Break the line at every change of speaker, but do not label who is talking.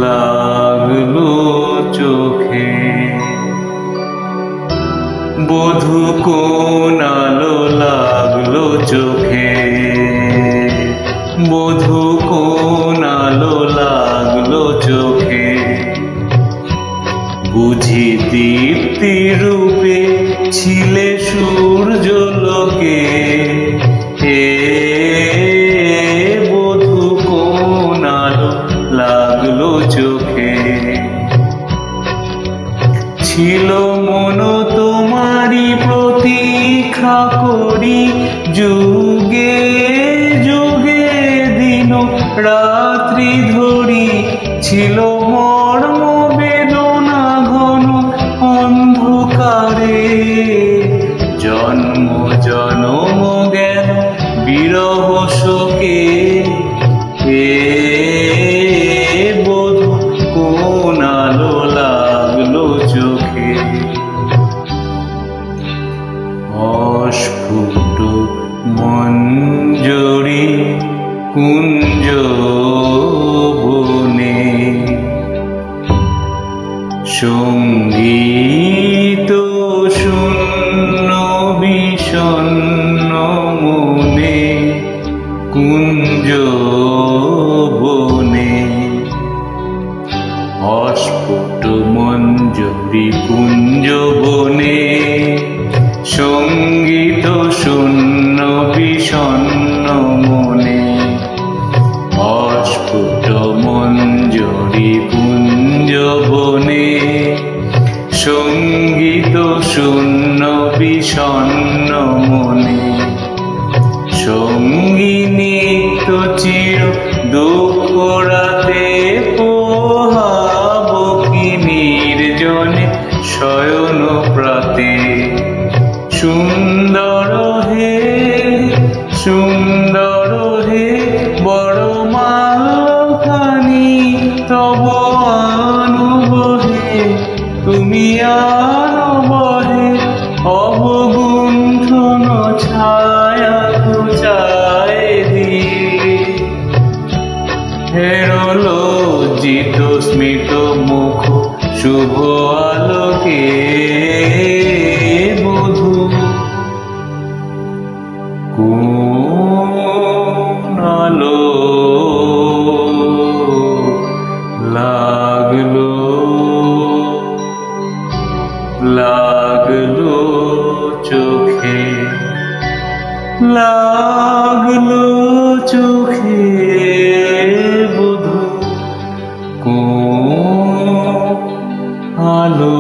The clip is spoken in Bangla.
লাগলো চোখে। বধূ কোন আলো লাগলো চোখে, বধূ কোন আলো লাগলো চোখে। বুঝি দীপ্তি রূপে ছিলে সূর্যলোকে, বধূ কোন আলো লাগলো চোখে। ছিল মন তোমারি প্রতীক্ষা করি, যুগে যুগে দিন রাত্রি ধরি। ছিল মর্ম বেদনা ঘন অন্ধকারে, জন্ম জনম জ্ঞান বিরহ শোকে। বধূ কোন আলো লাগলো চোখে। অস্ফুট মঞ্জরি কুঞ্জ বনে, সঙ্গীত শূন্য বিষণ্ণ মনে। কুঞ্জ বনে অস্ফুট মঞ্জরি কুঞ্জ বনে, সঙ্গীত শূন্য বিষণ্ণ মনে। অস্ফুট মঞ্জরি কুঞ্জ বনে, সঙ্গীত শূন্য বিষণ্ণ মনে। সঙ্গিনী তো চির দুঃখ রাতে পোহাব কি নির্জনে শয়ন প্রাতে। সুন্দর হে সুন্দর হে বড় মাখানি তব আনুবহে। তুমি আনবহে অবগুণ্ঠন ছায়া ঘুচায় দিলে। হেরলো জিত স্মিত মুখ শুভ আলোকে। বধূ কোন আলো লাগলো লাগলো চোখে, লাগলো চোখে। বধূ কোন আলো